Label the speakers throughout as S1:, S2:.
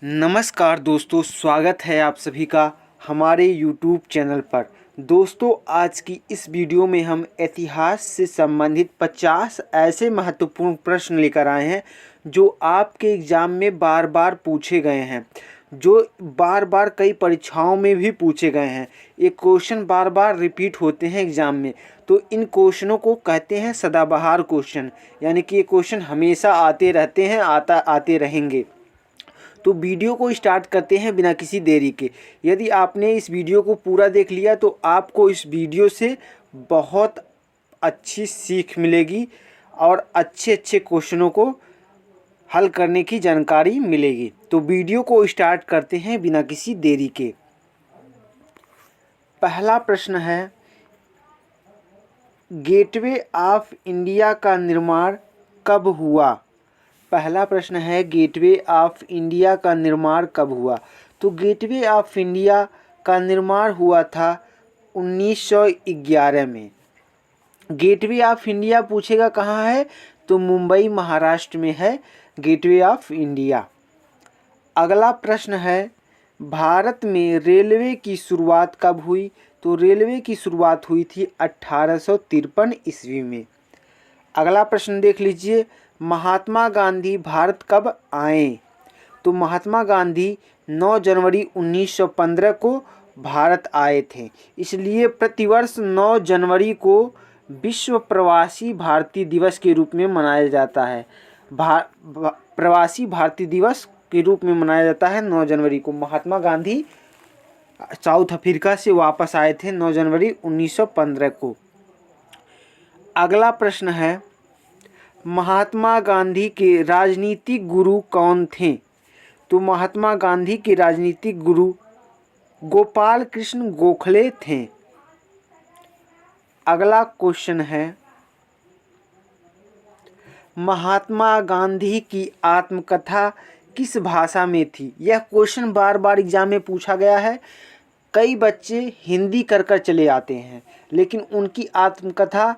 S1: नमस्कार दोस्तों, स्वागत है आप सभी का हमारे YouTube चैनल पर। दोस्तों, आज की इस वीडियो में हम इतिहास से संबंधित 50 ऐसे महत्वपूर्ण प्रश्न लेकर आए हैं जो आपके एग्ज़ाम में बार बार पूछे गए हैं, जो बार बार कई परीक्षाओं में भी पूछे गए हैं। ये क्वेश्चन बार बार रिपीट होते हैं एग्ज़ाम में, तो इन क्वेश्चनों को कहते हैं सदाबहार क्वेश्चन, यानी कि ये क्वेश्चन हमेशा आते रहते हैं, आते रहेंगे। तो वीडियो को स्टार्ट करते हैं बिना किसी देरी के। यदि आपने इस वीडियो को पूरा देख लिया तो आपको इस वीडियो से बहुत अच्छी सीख मिलेगी और अच्छे अच्छे क्वेश्चनों को हल करने की जानकारी मिलेगी। तो वीडियो को स्टार्ट करते हैं बिना किसी देरी के। पहला प्रश्न है, गेटवे ऑफ इंडिया का निर्माण कब हुआ? पहला प्रश्न है, गेटवे ऑफ इंडिया का निर्माण कब हुआ? तो गेटवे ऑफ इंडिया का निर्माण हुआ था 1911 में। गेटवे ऑफ इंडिया पूछेगा कहाँ है, तो मुंबई महाराष्ट्र में है गेटवे ऑफ इंडिया। अगला प्रश्न है, भारत में रेलवे की शुरुआत कब हुई? तो रेलवे की शुरुआत हुई थी 1853 ईस्वी में। अगला प्रश्न देख लीजिए, महात्मा गांधी भारत कब आए? तो महात्मा गांधी 9 जनवरी 1915 को भारत आए थे। इसलिए प्रतिवर्ष 9 जनवरी को विश्व प्रवासी भारतीय दिवस के रूप में मनाया जाता है। प्रवासी भारतीय दिवस के रूप में मनाया जाता है 9 जनवरी को। महात्मा गांधी साउथ अफ्रीका से वापस आए थे 9 जनवरी 1915 को। अगला प्रश्न है, महात्मा गांधी के राजनीतिक गुरु कौन थे? तो महात्मा गांधी के राजनीतिक गुरु गोपाल कृष्ण गोखले थे। अगला क्वेश्चन है, महात्मा गांधी की आत्मकथा किस भाषा में थी? यह क्वेश्चन बार बार एग्जाम में पूछा गया है। कई बच्चे हिंदी कर चले आते हैं, लेकिन उनकी आत्मकथा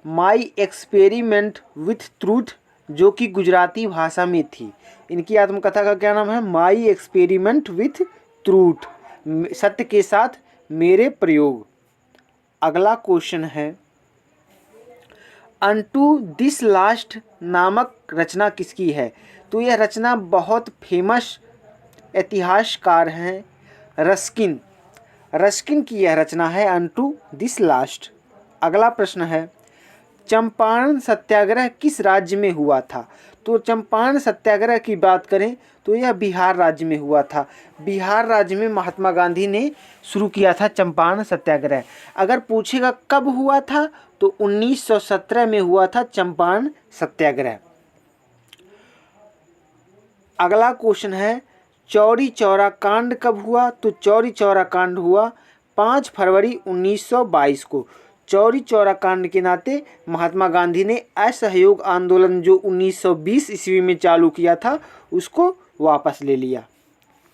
S1: माई एक्सपेरिमेंट विथ ट्रूथ, जो कि गुजराती भाषा में थी। इनकी आत्मकथा का क्या नाम है? माई एक्सपेरिमेंट विथ ट्रूथ, सत्य के साथ मेरे प्रयोग। अगला क्वेश्चन है, अनटू दिस लास्ट नामक रचना किसकी है? तो यह रचना बहुत फेमस इतिहासकार हैं रस्किन। रस्किन की यह रचना है अनटू दिस लास्ट। अगला प्रश्न है, चंपारण सत्याग्रह किस राज्य में हुआ था? तो चंपारण सत्याग्रह की बात करें तो यह बिहार राज्य में हुआ था। बिहार राज्य में महात्मा गांधी ने शुरू किया था चंपारण सत्याग्रह। अगर पूछेगा कब हुआ था, तो 1917 में हुआ था चंपारण सत्याग्रह। अगला क्वेश्चन है, चौरी चौरा कांड कब हुआ? तो चौरी चौरा कांड हुआ 5 फरवरी 1922 को। चौरी चौरा कांड के नाते महात्मा गांधी ने असहयोग आंदोलन जो 1920 ईस्वी में चालू किया था उसको वापस ले लिया।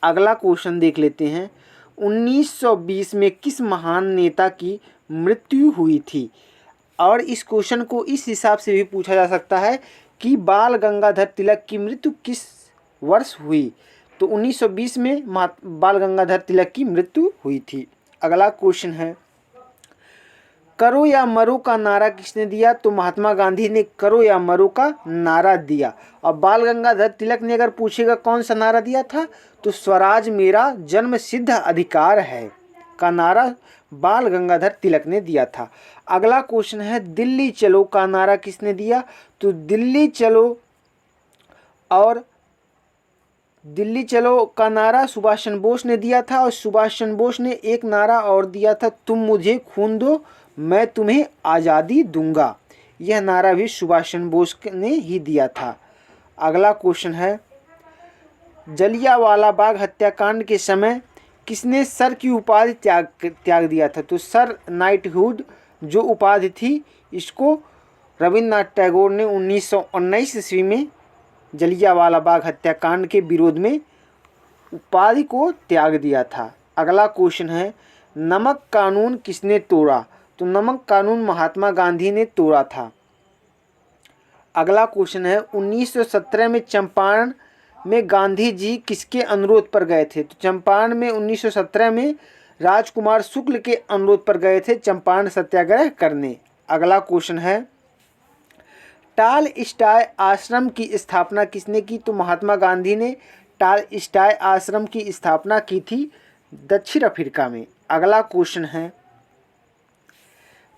S1: अगला क्वेश्चन देख लेते हैं, 1920 में किस महान नेता की मृत्यु हुई थी? और इस क्वेश्चन को इस हिसाब से भी पूछा जा सकता है कि बाल गंगाधर तिलक की मृत्यु किस वर्ष हुई? तो 1920 में बाल गंगाधर तिलक की मृत्यु हुई थी। अगला क्वेश्चन है, करो या मरो का नारा किसने दिया? तो महात्मा गांधी ने करो या मरो का नारा दिया। और बाल गंगाधर तिलक ने अगर पूछेगा कौन सा नारा दिया था, तो स्वराज मेरा जन्म सिद्ध अधिकार है का नारा बाल गंगाधर तिलक ने दिया था। अगला क्वेश्चन है, दिल्ली चलो का नारा किसने दिया? तो दिल्ली चलो का नारा सुभाष चंद्र बोस ने दिया था। और सुभाष चंद्र बोस ने एक नारा और दिया था, तुम मुझे खून दो मैं तुम्हें आज़ादी दूंगा। यह नारा भी सुभाष चंद्र बोस ने ही दिया था। अगला क्वेश्चन है, जलियांवाला बाग हत्याकांड के समय किसने सर की उपाधि त्याग दिया था? तो सर नाइटहुड जो उपाधि थी, इसको रविन्द्रनाथ टैगोर ने 1919 ईस्वी में जलियांवाला बाग हत्याकांड के विरोध में उपाधि को त्याग दिया था। अगला क्वेश्चन है, नमक कानून किसने तोड़ा? तो नमक कानून महात्मा गांधी ने तोड़ा था। अगला क्वेश्चन है, 1917 में चंपारण में गांधी जी किसके अनुरोध पर गए थे? तो चंपारण में 1917 में राजकुमार शुक्ल के अनुरोध पर गए थे चंपारण सत्याग्रह करने। अगला क्वेश्चन है, टालस्टॉय आश्रम की स्थापना किसने की? तो महात्मा गांधी ने टालस्टॉय आश्रम की स्थापना की थी दक्षिण अफ्रीका में। अगला क्वेश्चन है,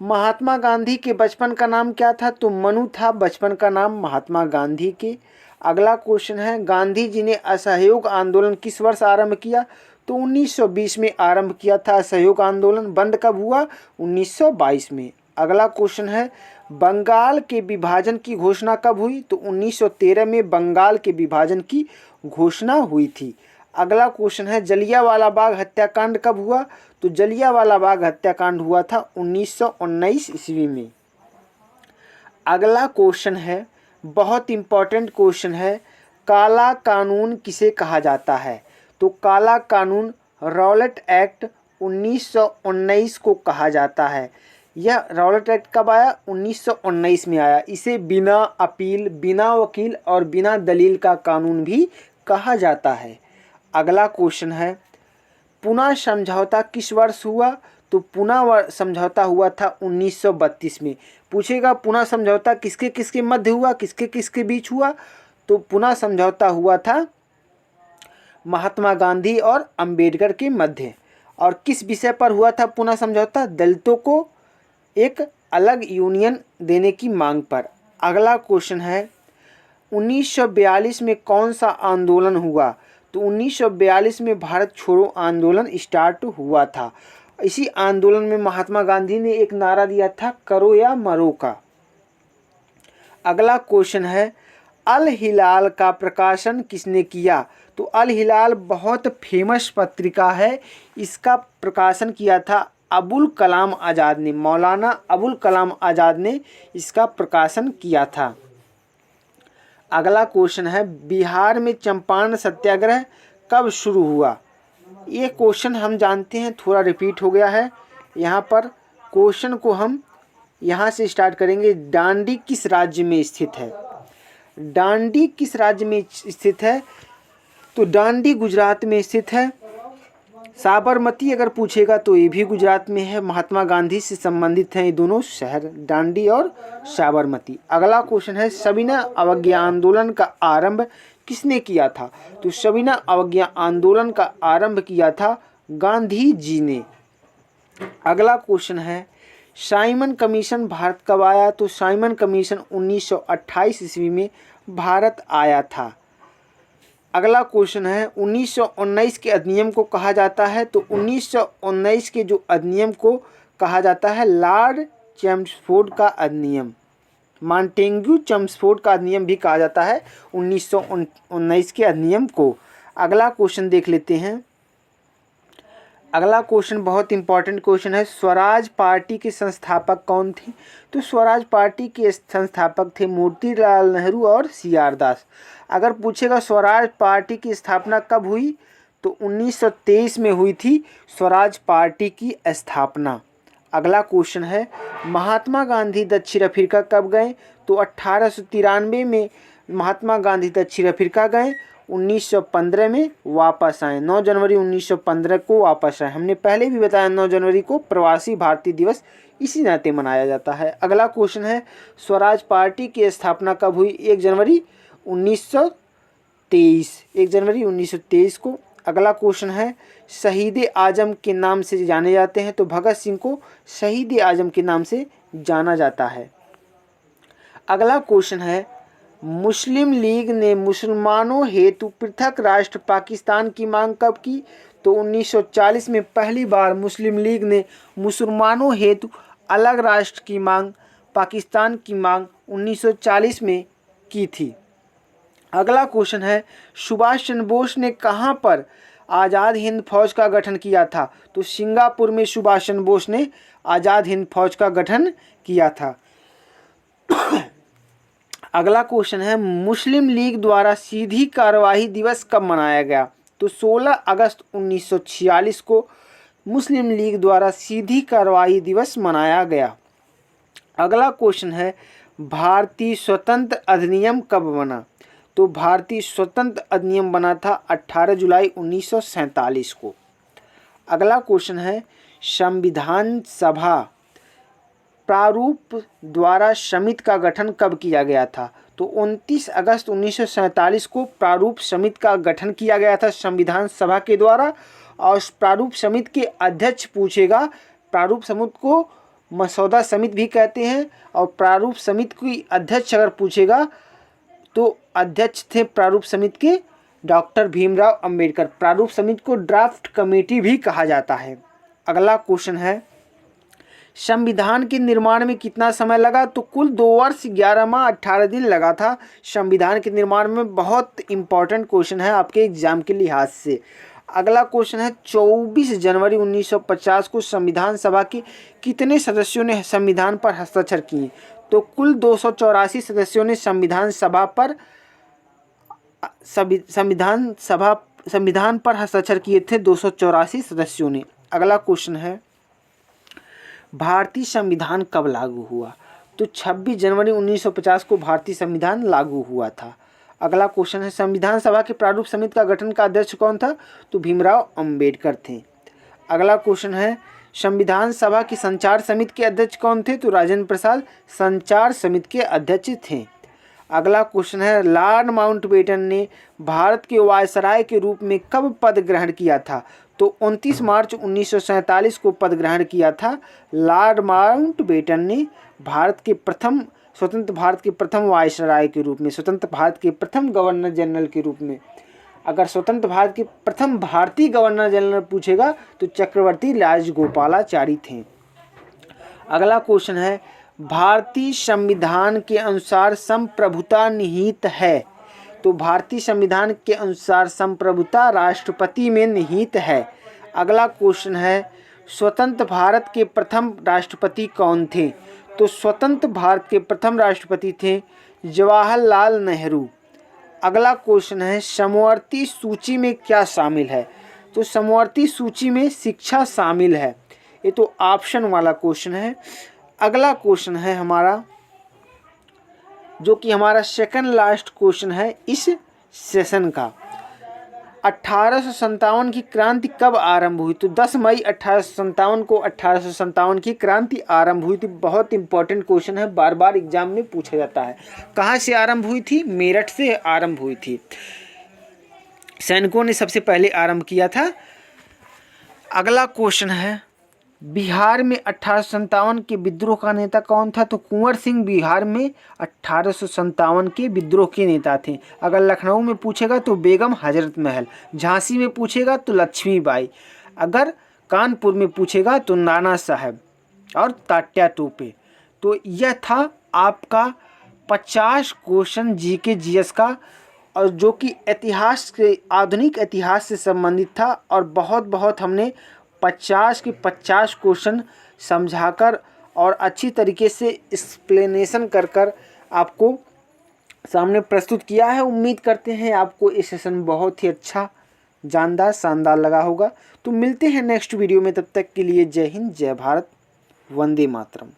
S1: महात्मा गांधी के बचपन का नाम क्या था? तो मनु था बचपन का नाम महात्मा गांधी के। अगला क्वेश्चन है, गांधी जी ने असहयोग आंदोलन किस वर्ष आरंभ किया? तो 1920 में आरंभ किया था असहयोग आंदोलन। बंद कब हुआ? 1922 में। अगला क्वेश्चन है, बंगाल के विभाजन की घोषणा कब हुई? तो 1913 में बंगाल के विभाजन की घोषणा हुई थी। अगला क्वेश्चन है, जलियांवाला बाग हत्याकांड कब हुआ? तो जलियांवाला बाग हत्याकांड हुआ था 1919 ईस्वी में। अगला क्वेश्चन है, बहुत इंपॉर्टेंट क्वेश्चन है, काला कानून किसे कहा जाता है? तो काला कानून रॉलेट एक्ट 1919 को कहा जाता है। यह रॉलेट एक्ट कब आया? 1919 में आया। इसे बिना अपील, बिना वकील और बिना दलील का कानून भी कहा जाता है। अगला क्वेश्चन है, पुना समझौता किस वर्ष हुआ? तो पुना समझौता हुआ था 1932 में। पूछेगा पुना समझौता किसके किसके मध्य हुआ, किसके किसके बीच हुआ? तो पुना समझौता हुआ था महात्मा गांधी और अंबेडकर के मध्य। और किस विषय पर हुआ था पुना समझौता? दलितों को एक अलग यूनियन देने की मांग पर। अगला क्वेश्चन है, 1942 में कौन सा आंदोलन हुआ? तो 1942 में भारत छोड़ो आंदोलन स्टार्ट हुआ था। इसी आंदोलन में महात्मा गांधी ने एक नारा दिया था, करो या मरो का। अगला क्वेश्चन है, अल हिलाल का प्रकाशन किसने किया? तो अल हिलाल बहुत फेमस पत्रिका है, इसका प्रकाशन किया था अबुल कलाम आज़ाद ने। मौलाना अबुल कलाम आज़ाद ने इसका प्रकाशन किया था। अगला क्वेश्चन है, बिहार में चंपारण सत्याग्रह कब शुरू हुआ? ये क्वेश्चन हम जानते हैं, थोड़ा रिपीट हो गया है। यहाँ पर क्वेश्चन को हम यहाँ से स्टार्ट करेंगे। डांडी किस राज्य में स्थित है? डांडी किस राज्य में स्थित है? तो डांडी गुजरात में स्थित है। साबरमती अगर पूछेगा तो ये भी गुजरात में है। महात्मा गांधी से संबंधित हैं ये दोनों शहर, डांडी और साबरमती। अगला क्वेश्चन है, सविनय अवज्ञा आंदोलन का आरंभ किसने किया था? तो सविनय अवज्ञा आंदोलन का आरंभ किया था गांधी जी ने। अगला क्वेश्चन है, साइमन कमीशन भारत कब आया? तो साइमन कमीशन 1928 ईस्वी में भारत आया था। अगला क्वेश्चन है, 1919 के अधिनियम को कहा जाता है? तो 1919 के जो अधिनियम को कहा जाता है लॉर्ड चेम्सफोर्ड का अधिनियम, मॉन्टेग्यू चेम्सफोर्ड का अधिनियम भी कहा जाता है 1919 के अधिनियम को। अगला क्वेश्चन देख लेते हैं। अगला क्वेश्चन बहुत इंपॉर्टेंट क्वेश्चन है, स्वराज पार्टी के संस्थापक कौन थे? तो स्वराज पार्टी के संस्थापक थे मोतीलाल नेहरू और सी.आर. दास। अगर पूछेगा स्वराज पार्टी की स्थापना कब हुई? तो 1923 में हुई थी स्वराज पार्टी की स्थापना। अगला क्वेश्चन है, महात्मा गांधी दक्षिण अफ्रीका कब गए? तो 1893 में महात्मा गांधी दक्षिण अफ्रीका गए, 1915 में वापस आए। 9 जनवरी 1915 को वापस आए। हमने पहले भी बताया 9 जनवरी को प्रवासी भारतीय दिवस इसी नाते मनाया जाता है। अगला क्वेश्चन है, स्वराज पार्टी की स्थापना कब हुई? 1 जनवरी 1923, 1 जनवरी 1923 को। अगला क्वेश्चन है, शहीद आजम के नाम से जाने जाते हैं? तो भगत सिंह को शहीद आजम के नाम से जाना जाता है। अगला क्वेश्चन है, मुस्लिम लीग ने मुसलमानों हेतु पृथक राष्ट्र पाकिस्तान की मांग कब की? तो 1940 में पहली बार मुस्लिम लीग ने मुसलमानों हेतु अलग राष्ट्र की मांग, पाकिस्तान की मांग 1940 में की थी। अगला क्वेश्चन है, सुभाष चंद्र बोस ने कहाँ पर आज़ाद हिंद फौज का गठन किया था? तो सिंगापुर में सुभाष चंद्र बोस ने आज़ाद हिंद फौज का गठन किया था। अगला क्वेश्चन है, मुस्लिम लीग द्वारा सीधी कार्यवाही दिवस कब मनाया गया? तो 16 अगस्त 1946 को मुस्लिम लीग द्वारा सीधी कार्यवाही दिवस मनाया गया। अगला क्वेश्चन है, भारतीय स्वतंत्र अधिनियम कब बना? तो भारतीय स्वतंत्र अधिनियम बना था 18 जुलाई 1947 को। अगला क्वेश्चन है, संविधान सभा प्रारूप द्वारा समिति का गठन कब किया गया था? तो 29 अगस्त 1947 को प्रारूप समिति का गठन किया गया था संविधान सभा के द्वारा। और प्रारूप समिति के अध्यक्ष पूछेगा, प्रारूप समिति को मसौदा समिति भी कहते हैं, और प्रारूप समिति की अध्यक्ष अगर पूछेगा तो अध्यक्ष थे प्रारूप समिति के डॉक्टर भीमराव अंबेडकर। प्रारूप समिति को ड्राफ्ट कमेटी भी कहा जाता है। अगला क्वेश्चन है, संविधान के निर्माण में कितना समय लगा? तो कुल 2 वर्ष 11 माह 18 दिन लगा था संविधान के निर्माण में। बहुत इंपॉर्टेंट क्वेश्चन है आपके एग्जाम के लिहाज से। अगला क्वेश्चन है, 24 जनवरी 1950 को संविधान सभा के कितने सदस्यों ने संविधान पर हस्ताक्षर किए? तो कुल 284 सदस्यों ने संविधान पर हस्ताक्षर किए थे, 284 सदस्यों ने। अगला क्वेश्चन है, भारतीय संविधान कब लागू हुआ? तो 26 जनवरी 1950 को भारतीय संविधान लागू हुआ था। अगला क्वेश्चन है, संविधान सभा के प्रारूप समिति का गठन का अध्यक्ष कौन था? तो भीमराव अंबेडकर थे। अगला क्वेश्चन है, संविधान सभा की संचार समिति के अध्यक्ष कौन थे? तो राजेंद्र प्रसाद संचार समिति के अध्यक्ष थे। अगला क्वेश्चन है, लॉर्ड माउंटबेटन ने भारत के वायसराय के रूप में कब पद ग्रहण किया था? तो 29 मार्च 1947 को पद ग्रहण किया था लॉर्ड माउंटबेटन ने स्वतंत्र भारत के प्रथम वायसराय के रूप में, स्वतंत्र भारत के प्रथम गवर्नर जनरल के रूप में। अगर स्वतंत्र भारत के प्रथम भारतीय गवर्नर जनरल पूछेगा तो चक्रवर्ती राजगोपालाचारी थे। अगला क्वेश्चन है, भारतीय संविधान के अनुसार संप्रभुता निहित है? तो भारतीय संविधान के अनुसार संप्रभुता राष्ट्रपति में निहित है। अगला क्वेश्चन है, स्वतंत्र भारत के प्रथम राष्ट्रपति कौन थे? तो स्वतंत्र भारत के प्रथम राष्ट्रपति थे जवाहरलाल नेहरू। अगला क्वेश्चन है, समवर्ती सूची में क्या शामिल है? तो समवर्ती सूची में शिक्षा शामिल है। ये तो ऑप्शन वाला क्वेश्चन है। अगला क्वेश्चन है हमारा, जो कि हमारा सेकंड लास्ट क्वेश्चन है इस सेशन का, 1857 की क्रांति कब आरंभ हुई? तो 10 मई 1857 को 1857 की क्रांति आरंभ हुई थी। बहुत इंपॉर्टेंट क्वेश्चन है, बार बार एग्जाम में पूछा जाता है। कहाँ से आरंभ हुई थी? मेरठ से आरंभ हुई थी। सैनिकों ने सबसे पहले आरंभ किया था। अगला क्वेश्चन है, बिहार में 1857 के विद्रोह का नेता कौन था? तो कुंवर सिंह बिहार में 1857 के विद्रोह के नेता थे। अगर लखनऊ में पूछेगा तो बेगम हजरत महल, झांसी में पूछेगा तो लक्ष्मीबाई, अगर कानपुर में पूछेगा तो नाना साहब और तात्या टोपे। तो यह था आपका 50 क्वेश्चन जीके जीएस का, और जो कि इतिहास के, आधुनिक इतिहास से संबंधित था। और बहुत हमने 50 के 50 क्वेश्चन समझाकर और अच्छी तरीके से एक्सप्लेनेशन कर आपको सामने प्रस्तुत किया है। उम्मीद करते हैं आपको ये सेशन बहुत ही अच्छा, जानदार, शानदार लगा होगा। तो मिलते हैं नेक्स्ट वीडियो में, तब तक के लिए जय हिंद, जय भारत, वंदे मातरम।